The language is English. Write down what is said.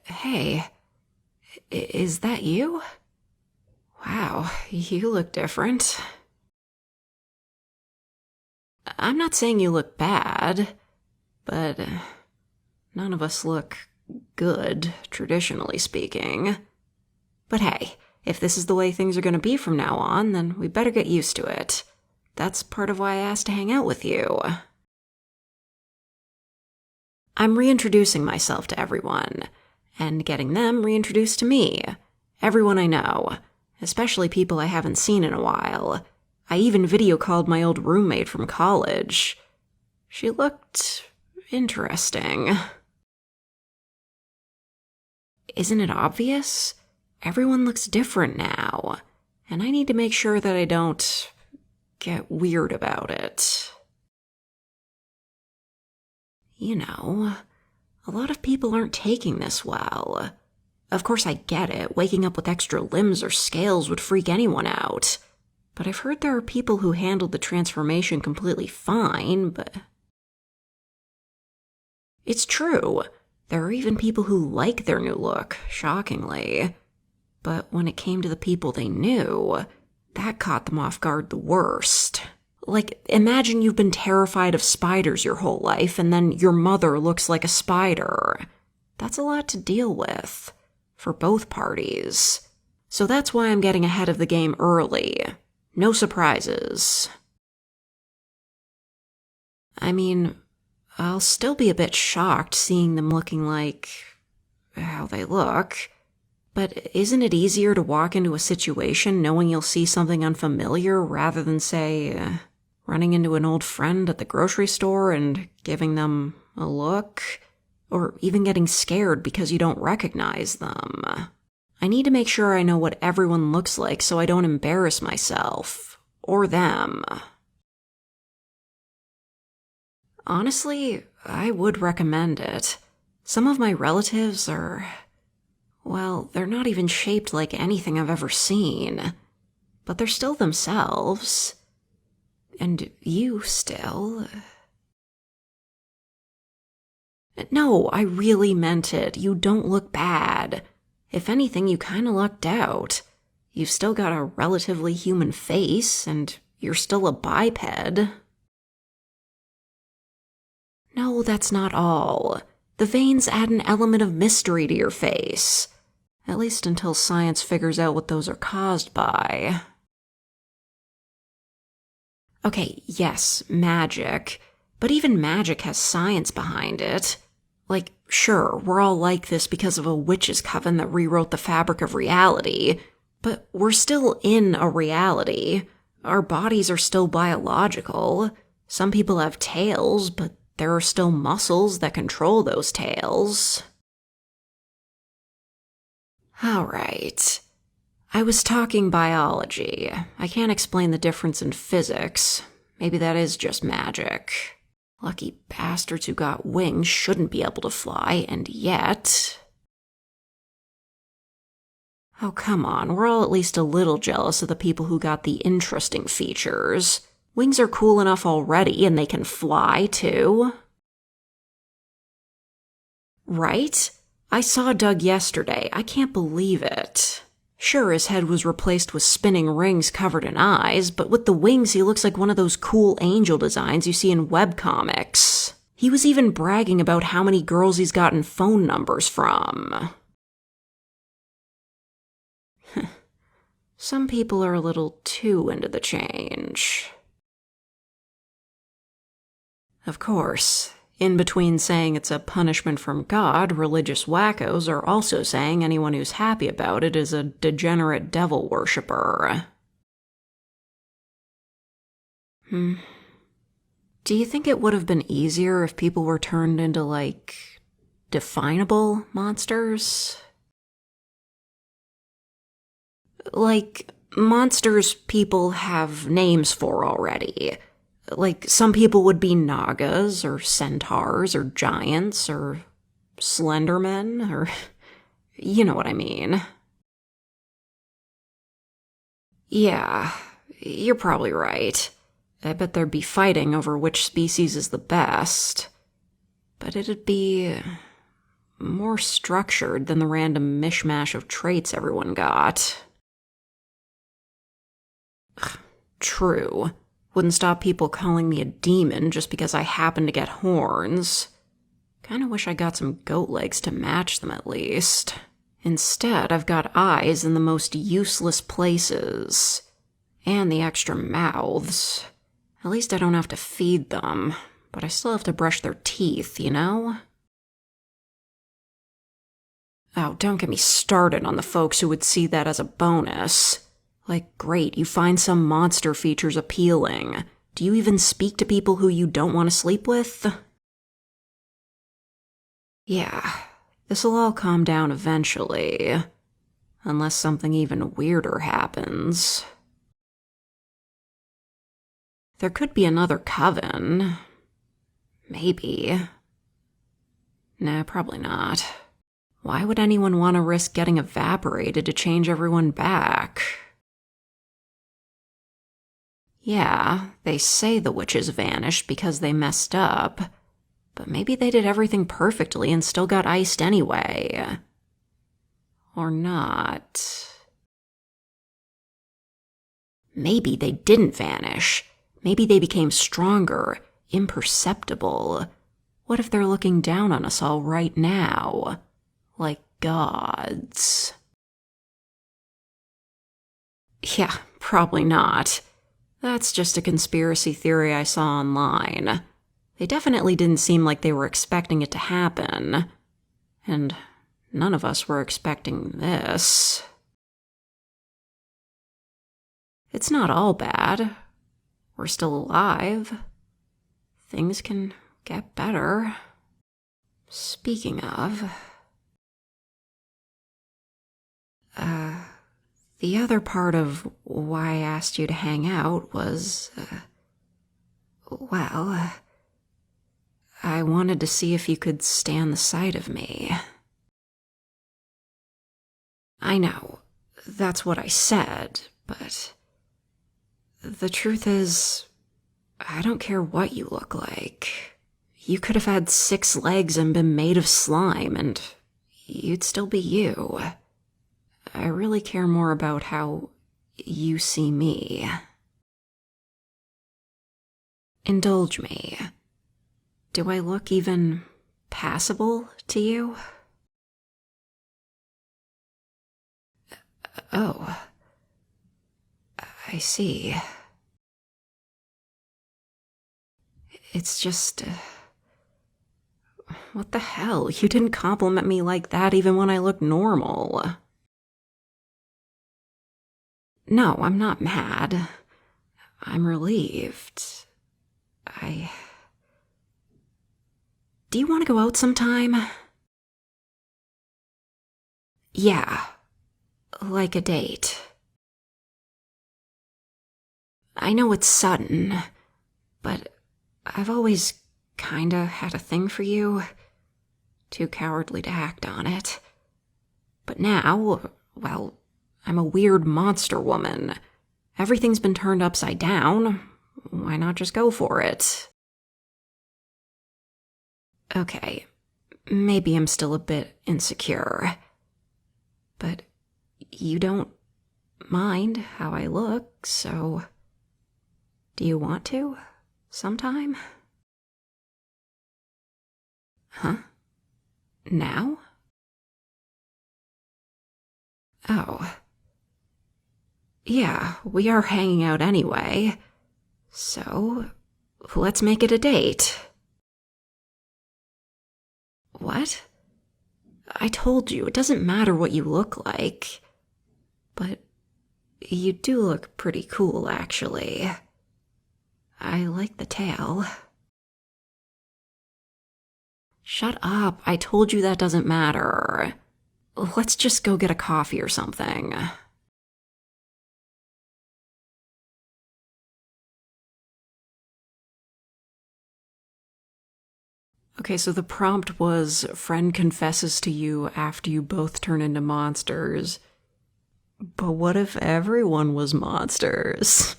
Hey, is that you? Wow, you look different. I'm not saying you look bad, but none of us look good, traditionally speaking. But hey, if this is the way things are going to be from now on, then we better get used to it. That's part of why I asked to hang out with you. I'm reintroducing myself to everyone, and getting them reintroduced to me. Everyone I know, especially people I haven't seen in a while. I even video called my old roommate from college. She looked interesting. Isn't it obvious? Everyone looks different now, and I need to make sure that I don't get weird about it. You know, a lot of people aren't taking this well. Of course, I get it. Waking up with extra limbs or scales would freak anyone out. But I've heard there are people who handled the transformation completely fine, but... It's true. There are even people who like their new look, shockingly. But when it came to the people they knew, that caught them off guard the worst. Like, imagine you've been terrified of spiders your whole life, and then your mother looks like a spider. That's a lot to deal with, for both parties. So that's why I'm getting ahead of the game early. No surprises. I mean, I'll still be a bit shocked seeing them looking like how they look. But isn't it easier to walk into a situation knowing you'll see something unfamiliar rather than, say, running into an old friend at the grocery store and giving them a look? Or even getting scared because you don't recognize them? I need to make sure I know what everyone looks like so I don't embarrass myself. Or them. Honestly, I would recommend it. Some of my relatives are... well, they're not even shaped like anything I've ever seen. But they're still themselves. And you still... No, I really meant it. You don't look bad. If anything, you kinda lucked out. You've still got a relatively human face, and you're still a biped. No, that's not all. The veins add an element of mystery to your face. At least until science figures out what those are caused by. Okay, yes, magic. But even magic has science behind it. Like, sure, we're all like this because of a witch's coven that rewrote the fabric of reality, but we're still in a reality. Our bodies are still biological. Some people have tails, but there are still muscles that control those tails. Alright. I was talking biology. I can't explain the difference in physics. Maybe that is just magic. Lucky bastards who got wings shouldn't be able to fly, and yet... Oh, come on, we're all at least a little jealous of the people who got the interesting features. Wings are cool enough already, and they can fly, too. Right? I saw Doug yesterday. I can't believe it. Sure, his head was replaced with spinning rings covered in eyes, but with the wings he looks like one of those cool angel designs you see in webcomics. He was even bragging about how many girls he's gotten phone numbers from. Some people are a little too into the change. Of course, in between saying it's a punishment from God, religious wackos are also saying anyone who's happy about it is a degenerate devil worshipper. Do you think it would have been easier if people were turned into, like, definable monsters? Like, monsters people have names for already. Like, some people would be Nagas, or centaurs, or giants, or Slendermen, or... you know what I mean. Yeah, you're probably right. I bet there'd be fighting over which species is the best. But it'd be... more structured than the random mishmash of traits everyone got. True. Wouldn't stop people calling me a demon just because I happen to get horns. Kinda wish I got some goat legs to match them at least. Instead, I've got eyes in the most useless places. And the extra mouths. At least I don't have to feed them, but I still have to brush their teeth, you know? Oh, don't get me started on the folks who would see that as a bonus. Like, great, you find some monster features appealing. Do you even speak to people who you don't want to sleep with? Yeah, this'll all calm down eventually. Unless something even weirder happens. There could be another coven. Maybe. Nah, probably not. Why would anyone want to risk getting evaporated to change everyone back? Yeah, they say the witches vanished because they messed up, but maybe they did everything perfectly and still got iced anyway. Or not. Maybe they didn't vanish. Maybe they became stronger, imperceptible. What if they're looking down on us all right now? Like gods. Yeah, probably not. That's just a conspiracy theory I saw online. They definitely didn't seem like they were expecting it to happen. And none of us were expecting this. It's not all bad. We're still alive. Things can get better. Speaking of... the other part of why I asked you to hang out was, well, I wanted to see if you could stand the sight of me. I know, that's what I said, but the truth is, I don't care what you look like. You could have had 6 legs and been made of slime, and you'd still be you. I really care more about how you see me. Indulge me. Do I look even passable to you? Oh. I see. It's just... what the hell? You didn't compliment me like that even when I look normal. No, I'm not mad. I'm relieved. Do you want to go out sometime? Yeah, like a date. I know it's sudden, but I've always kinda had a thing for you. Too cowardly to act on it. But now, well, I'm a weird monster woman. Everything's been turned upside down. Why not just go for it? Okay, maybe I'm still a bit insecure. But you don't mind how I look, so... do you want to? Sometime? Huh? Now? Oh. Yeah, we are hanging out anyway. So, let's make it a date. What? I told you, it doesn't matter what you look like. But you do look pretty cool, actually. I like the tail. Shut up, I told you that doesn't matter. Let's just go get a coffee or something. Okay, so the prompt was, friend confesses to you after you both turn into monsters. But what if everyone was monsters?